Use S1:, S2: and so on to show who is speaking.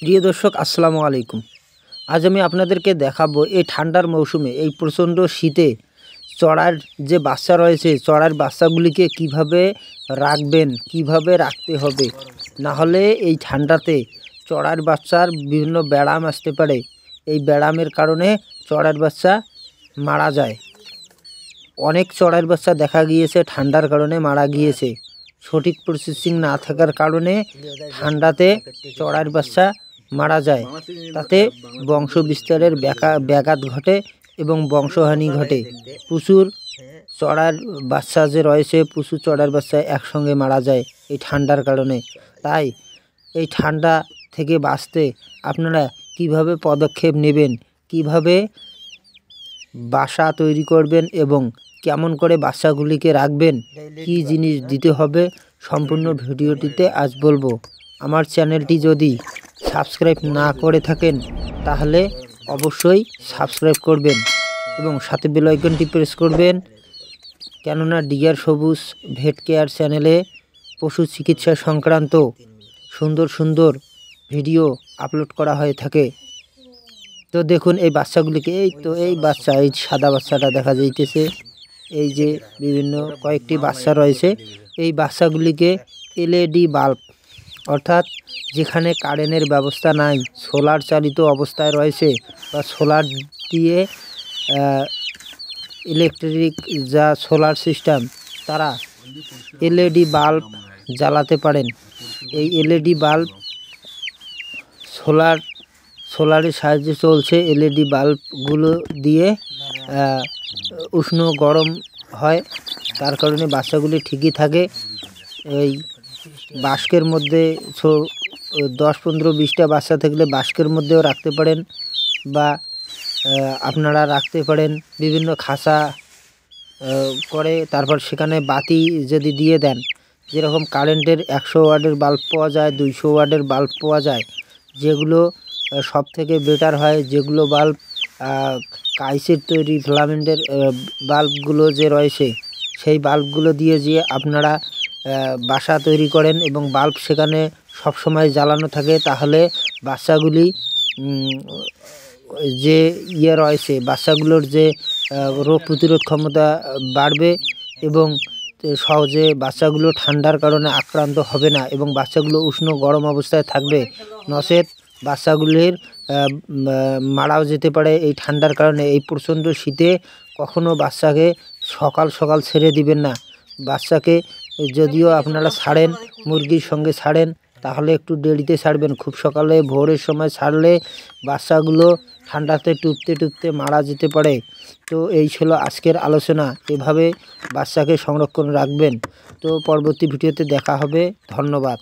S1: প্রিয় দর্শক আসসালামু আলাইকুম। আজ আমি আপনাদেরকে দেখাবো এই ঠান্ডার মৌসুমে এই প্রচণ্ড শীতে চড়ার যে বাচ্চা রয়েছে, চড়ার বাচ্চাগুলিকে কিভাবে রাখবেন, কিভাবে রাখতে হবে। না হলে এই ঠান্ডাতে চড়ার বাচ্চার বিভিন্ন ব্যারাম আসতে পারে। এই ব্যারামের কারণে চড়ার বাচ্চা মারা যায়। অনেক চড়ার বাচ্চা দেখা গিয়েছে ঠান্ডার কারণে মারা গিয়েছে। সঠিক প্রসেসিং না থাকার কারণে ঠান্ডাতে চড়ার বাচ্চা মারা যায়। তাতে বংশ বিস্তারের ব্যাঘাত ঘটে এবং বংশহানি ঘটে। প্রচুর চড়ার বাচ্চা যে রয়েছে, প্রচুর চড়ার বাচ্চা একসঙ্গে মারা যায় এই ঠান্ডার কারণে। তাই এই ঠান্ডা থেকে বাঁচতে আপনারা কিভাবে পদক্ষেপ নেবেন, কিভাবে বাসা তৈরি করবেন এবং কেমন করে বাচ্চাগুলিকে রাখবেন, কী জিনিস দিতে হবে, সম্পূর্ণ ভিডিওটিতে আজ বলবো। আমার চ্যানেলটি যদি সাবস্ক্রাইব না করে থাকেন তাহলে অবশ্যই সাবস্ক্রাইব করবেন এবং সাথে বেল আইকনটি প্রেস করবেন, কেননা ডিয়ার সবুজ ভেট কেয়ার চ্যানেলে পশু চিকিৎসা সংক্রান্ত সুন্দর সুন্দর ভিডিও আপলোড করা হয়ে থাকে। তো দেখুন এই বাচ্চাগুলিকে, এই বাচ্চা, এই সাদা বাচ্চাটা দেখা যাইতেছে, এই যে বিভিন্ন কয়েকটি বাচ্চা রয়েছে। এই বাচ্চাগুলিকে এলইডি বাল্ব, অর্থাৎ যেখানে কারেন্টের ব্যবস্থা নাই, সোলার চালিত অবস্থায় রয়েছে বা সোলার দিয়ে ইলেকট্রিক যা সোলার সিস্টেম, তারা এলইডি বাল্ব জ্বালাতে পারেন। এই এলইডি বাল্ব সোলারের সাহায্যে চলছে। এলইডি বাল্বগুলো দিয়ে উষ্ণ গরম হয়, তার কারণে বাচ্চাগুলি ঠিকই থাকে। এই বাস্কের মধ্যে 10, 15, 20টা বাচ্চা থাকলে বাস্কের মধ্যেও রাখতে পারেন, বা আপনারা রাখতে পারেন বিভিন্ন খাঁচা করে। তারপর সেখানে বাতি যদি দিয়ে দেন, যেরকম কারেন্টের 100 ওয়াটের বাল্ব পাওয়া যায়, 200 ওয়াটের বাল্ব পাওয়া যায়, যেগুলো সব থেকে বেটার হয়, যেগুলো বাল্ব কাইসের তৈরি ফিলামেন্টের বাল্বগুলো যে রয়েছে, সেই বাল্বগুলো দিয়ে যে আপনারা বাসা তৈরি করেন এবং বাল্ব সেখানে সবসময় জ্বালানো থাকে, তাহলে বাচ্চাগুলি যে রয়েছে, বাচ্চাগুলোর যে রোগ প্রতিরোধ ক্ষমতা বাড়বে এবং সহজে বাচ্চাগুলো ঠান্ডার কারণে আক্রান্ত হবে না এবং বাচ্চাগুলো উষ্ণ গরম অবস্থায় থাকবে। নচেৎ বাচ্চাগুলির মারাও যেতে পারে এই ঠান্ডার কারণে। এই প্রচণ্ড শীতে কখনো বাচ্চাকে সকাল সকাল ছেড়ে দিবেন না। বাচ্চাকে যদিও আপনারা ছাড়েন, মুরগির সঙ্গে ছাড়েন, তাহলে একটু দেরিতে ছাড়বেন। খুব সকালে ভোরের সময় ছাড়লে বাচ্চাগুলো ঠান্ডাতে টুপতে টুপতে মারা যেতে পারে। তো এই ছিল আজকের আলোচনা, এভাবে বাচ্চাকে সংরক্ষণ রাখবেন। তো পরবর্তী ভিডিওতে দেখা হবে। ধন্যবাদ।